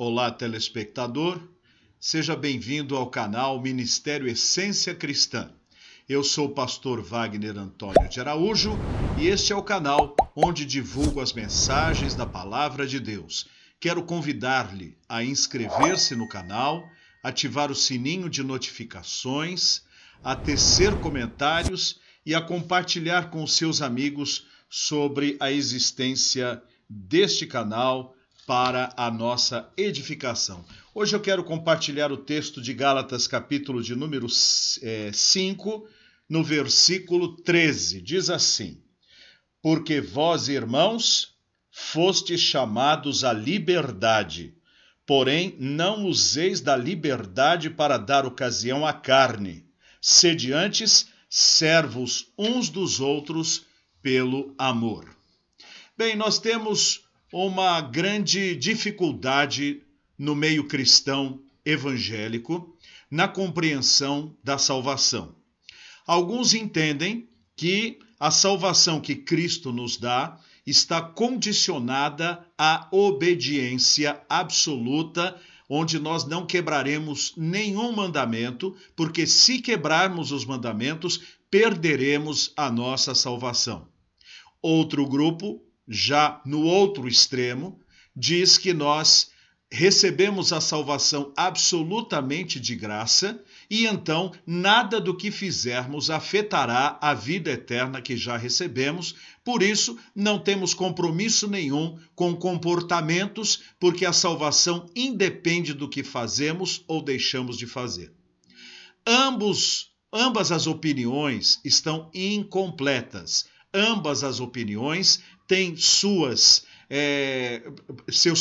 Olá, telespectador. Seja bem-vindo ao canal Ministério Essência Cristã. Eu sou o pastor Wagner Antônio de Araújo e este é o canal onde divulgo as mensagens da Palavra de Deus. Quero convidar-lhe a inscrever-se no canal, ativar o sininho de notificações, a tecer comentários e a compartilhar com seus amigos sobre a existência deste canal para a nossa edificação. Hoje eu quero compartilhar o texto de Gálatas, capítulo de número 5, no versículo 13. Diz assim: Porque vós, irmãos, fostes chamados à liberdade, porém não useis da liberdade para dar ocasião à carne. Sede antes servos uns dos outros pelo amor. Bem, nós temos uma grande dificuldade no meio cristão evangélico na compreensão da salvação. Alguns entendem que a salvação que Cristo nos dá está condicionada à obediência absoluta, onde nós não quebraremos nenhum mandamento, porque se quebrarmos os mandamentos, perderemos a nossa salvação. Outro grupo, já no outro extremo, diz que nós recebemos a salvação absolutamente de graça e então nada do que fizermos afetará a vida eterna que já recebemos. Por isso, não temos compromisso nenhum com comportamentos, porque a salvação independe do que fazemos ou deixamos de fazer. Ambas as opiniões estão incompletas. Ambas as opiniões têm seus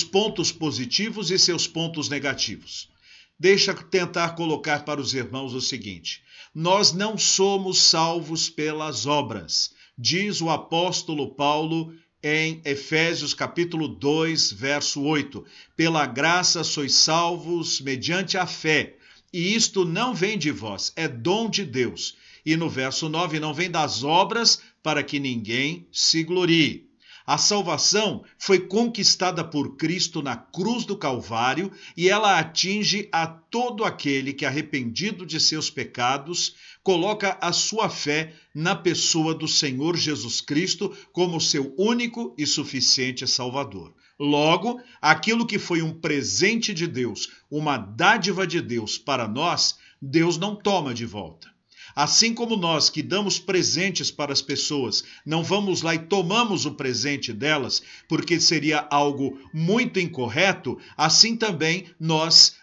pontos positivos e seus pontos negativos. Deixa eu tentar colocar para os irmãos o seguinte: nós não somos salvos pelas obras, diz o apóstolo Paulo em Efésios capítulo 2, verso 8. Pela graça sois salvos mediante a fé, e isto não vem de vós, é dom de Deus. E no verso 9, não vem das obras para que ninguém se glorie. A salvação foi conquistada por Cristo na cruz do Calvário e ela atinge a todo aquele que, arrependido de seus pecados, coloca a sua fé na pessoa do Senhor Jesus Cristo como seu único e suficiente Salvador. Logo, aquilo que foi um presente de Deus, uma dádiva de Deus para nós, Deus não toma de volta. Assim como nós que damos presentes para as pessoas, não vamos lá e tomamos o presente delas, porque seria algo muito incorreto, assim também nós,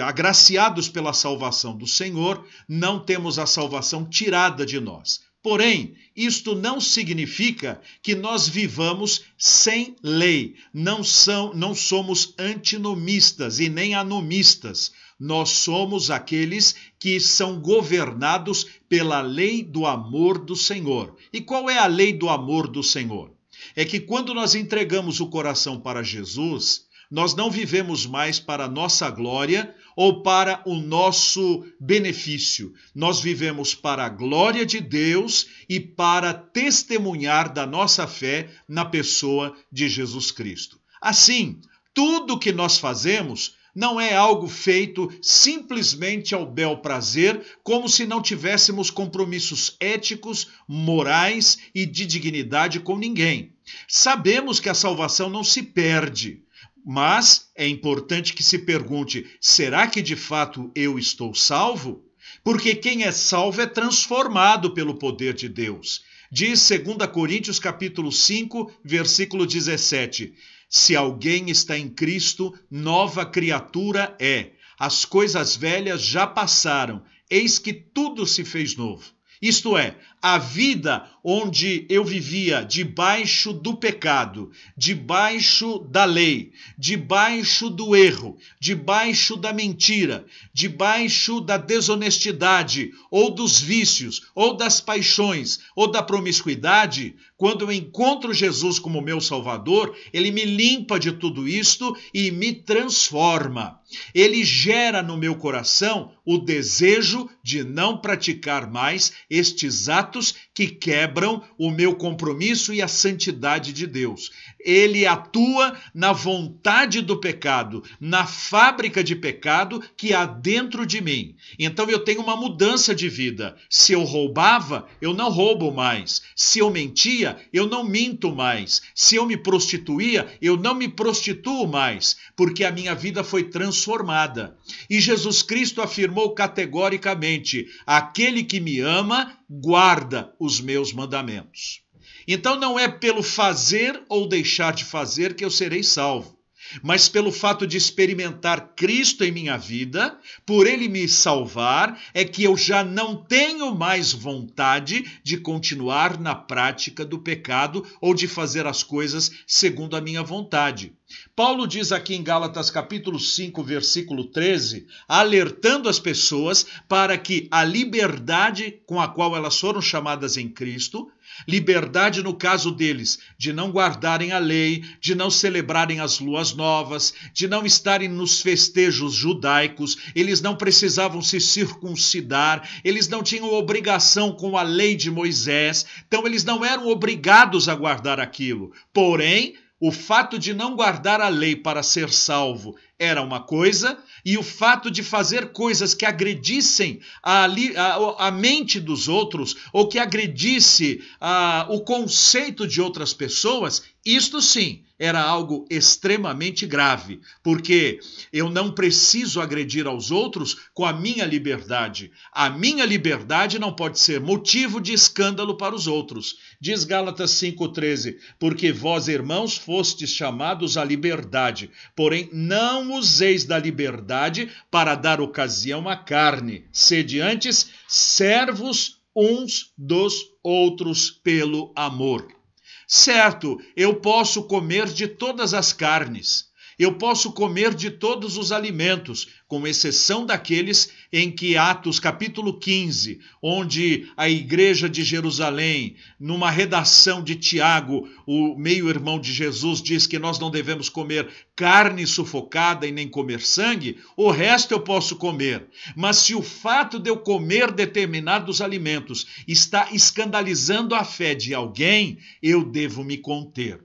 agraciados pela salvação do Senhor, não temos a salvação tirada de nós. Porém, isto não significa que nós vivamos sem lei. Não somos antinomistas e nem anomistas. Nós somos aqueles que são governados pela lei do amor do Senhor. E qual é a lei do amor do Senhor? É que quando nós entregamos o coração para Jesus, nós não vivemos mais para a nossa glória ou para o nosso benefício. Nós vivemos para a glória de Deus e para testemunhar da nossa fé na pessoa de Jesus Cristo. Assim, tudo que nós fazemos não é algo feito simplesmente ao bel prazer, como se não tivéssemos compromissos éticos, morais e de dignidade com ninguém. Sabemos que a salvação não se perde, mas é importante que se pergunte: será que de fato eu estou salvo? Porque quem é salvo é transformado pelo poder de Deus. Diz 2 Coríntios capítulo 5, versículo 17. Se alguém está em Cristo, nova criatura é. As coisas velhas já passaram, eis que tudo se fez novo. Isto é, a vida onde eu vivia debaixo do pecado, debaixo da lei, debaixo do erro, debaixo da mentira, debaixo da desonestidade, ou dos vícios, ou das paixões, ou da promiscuidade, quando eu encontro Jesus como meu Salvador, ele me limpa de tudo isto e me transforma. Ele gera no meu coração o desejo de não praticar mais estes atos que quebram o meu compromisso e a santidade de Deus. Ele atua na vontade do pecado, na fábrica de pecado que há dentro de mim. Então eu tenho uma mudança de vida. Se eu roubava, eu não roubo mais. Se eu mentia, eu não minto mais. Se eu me prostituía, eu não me prostituo mais, porque a minha vida foi transformada. E Jesus Cristo afirmou categoricamente: aquele que me ama, guarda os meus mandamentos. Então não é pelo fazer ou deixar de fazer que eu serei salvo, mas pelo fato de experimentar Cristo em minha vida, por Ele me salvar, é que eu já não tenho mais vontade de continuar na prática do pecado ou de fazer as coisas segundo a minha vontade. Paulo diz aqui em Gálatas capítulo 5, versículo 13, alertando as pessoas para que a liberdade com a qual elas foram chamadas em Cristo, liberdade no caso deles, de não guardarem a lei, de não celebrarem as luas novas, de não estarem nos festejos judaicos, eles não precisavam se circuncidar, eles não tinham obrigação com a lei de Moisés, então eles não eram obrigados a guardar aquilo. Porém, o fato de não guardar a lei para ser salvo era uma coisa, e o fato de fazer coisas que agredissem a mente dos outros, ou que agredisse o conceito de outras pessoas, isto sim era algo extremamente grave, porque eu não preciso agredir aos outros com a minha liberdade. A minha liberdade não pode ser motivo de escândalo para os outros. Diz Gálatas 5,13, porque vós, irmãos, fostes chamados à liberdade, porém não useis da liberdade para dar ocasião à carne. Sede antes servos uns dos outros pelo amor. Certo, eu posso comer de todas as carnes, eu posso comer de todos os alimentos, com exceção daqueles em que Atos capítulo 15, onde a igreja de Jerusalém, numa redação de Tiago, o meio-irmão de Jesus, diz que nós não devemos comer carne sufocada e nem comer sangue, o resto eu posso comer. Mas se o fato de eu comer determinados alimentos está escandalizando a fé de alguém, eu devo me conter.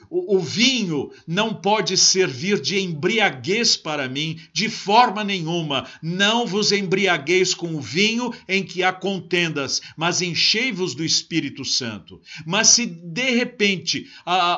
O vinho não pode servir de embriaguez para mim, de forma nenhuma. Não vos embriagueis com o vinho em que há contendas, mas enchei-vos do Espírito Santo. Mas se de repente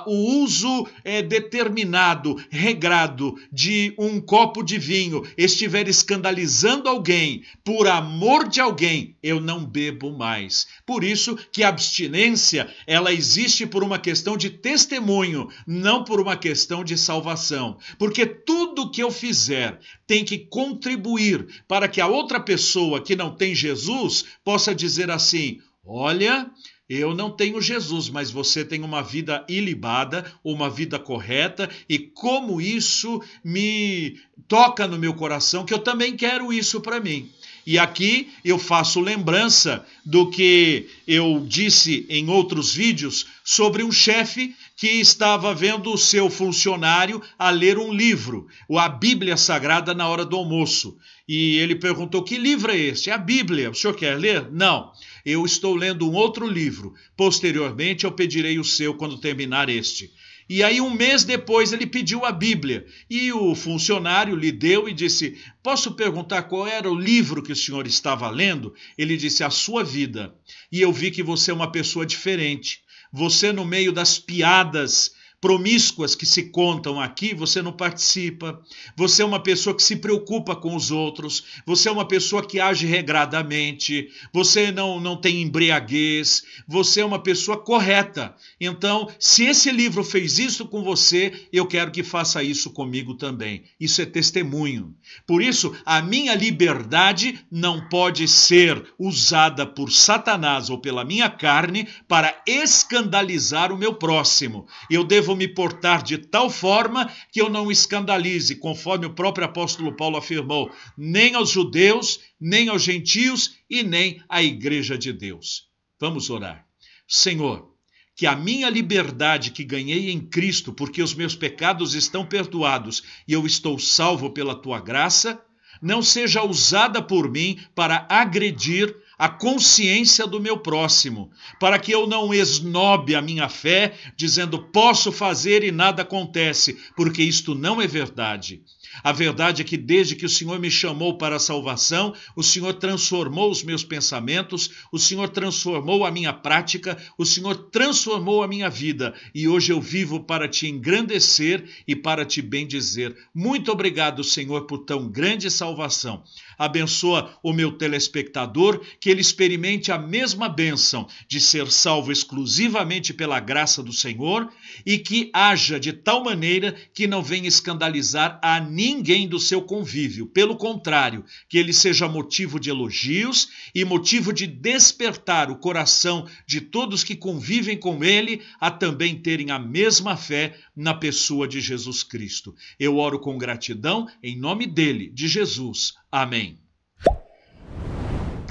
o uso determinado, regrado de um copo de vinho estiver escandalizando alguém, por amor de alguém, eu não bebo mais. Por isso que a abstinência, ela existe por uma questão de testemunho, não por uma questão de salvação. Porque tudo que eu fizer tem que contribuir para que a outra pessoa que não tem Jesus possa dizer assim: olha, eu não tenho Jesus, mas você tem uma vida ilibada, uma vida correta, e como isso me toca no meu coração, que eu também quero isso para mim. E aqui eu faço lembrança do que eu disse em outros vídeos sobre um chefe que estava vendo o seu funcionário a ler um livro, a Bíblia Sagrada, na hora do almoço. E ele perguntou: que livro é esse? É a Bíblia, o senhor quer ler? Não, eu estou lendo um outro livro. Posteriormente eu pedirei o seu quando terminar este. E aí, um mês depois, ele pediu a Bíblia. E o funcionário lhe deu e disse: posso perguntar qual era o livro que o senhor estava lendo? Ele disse: a sua vida. E eu vi que você é uma pessoa diferente. Você, no meio das piadas promíscuas que se contam aqui, você não participa. Você é uma pessoa que se preocupa com os outros. Você é uma pessoa que age regradamente. Você não tem embriaguez. Você é uma pessoa correta. Então, se esse livro fez isso com você, eu quero que faça isso comigo também. Isso é testemunho. Por isso, a minha liberdade não pode ser usada por Satanás ou pela minha carne para escandalizar o meu próximo. Eu devo me portar de tal forma que eu não escandalize, conforme o próprio apóstolo Paulo afirmou, nem aos judeus, nem aos gentios e nem à igreja de Deus. Vamos orar. Senhor, que a minha liberdade que ganhei em Cristo, porque os meus pecados estão perdoados e eu estou salvo pela tua graça, não seja usada por mim para agredir a consciência do meu próximo, para que eu não esnobe a minha fé, dizendo posso fazer e nada acontece, porque isto não é verdade. A verdade é que desde que o Senhor me chamou para a salvação, o Senhor transformou os meus pensamentos, o Senhor transformou a minha prática, o Senhor transformou a minha vida e hoje eu vivo para te engrandecer e para te bendizer. Muito obrigado, Senhor, por tão grande salvação. Abençoa o meu telespectador, que ele experimente a mesma bênção de ser salvo exclusivamente pela graça do Senhor e que haja de tal maneira que não venha escandalizar a ninguém do seu convívio. Pelo contrário, que ele seja motivo de elogios e motivo de despertar o coração de todos que convivem com ele a também terem a mesma fé na pessoa de Jesus Cristo. Eu oro com gratidão em nome dele, de Jesus. Amém.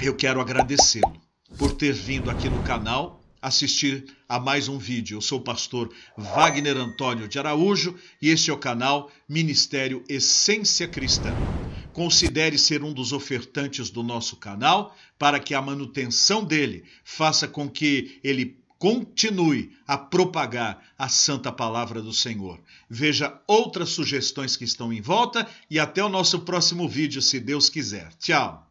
Eu quero agradecê-lo por ter vindo aqui no canal assistir a mais um vídeo. Eu sou o pastor Wagner Antônio de Araújo e este é o canal Ministério Essência Cristã. Considere ser um dos ofertantes do nosso canal para que a manutenção dele faça com que ele continue a propagar a santa palavra do Senhor. Veja outras sugestões que estão em volta e até o nosso próximo vídeo, se Deus quiser. Tchau!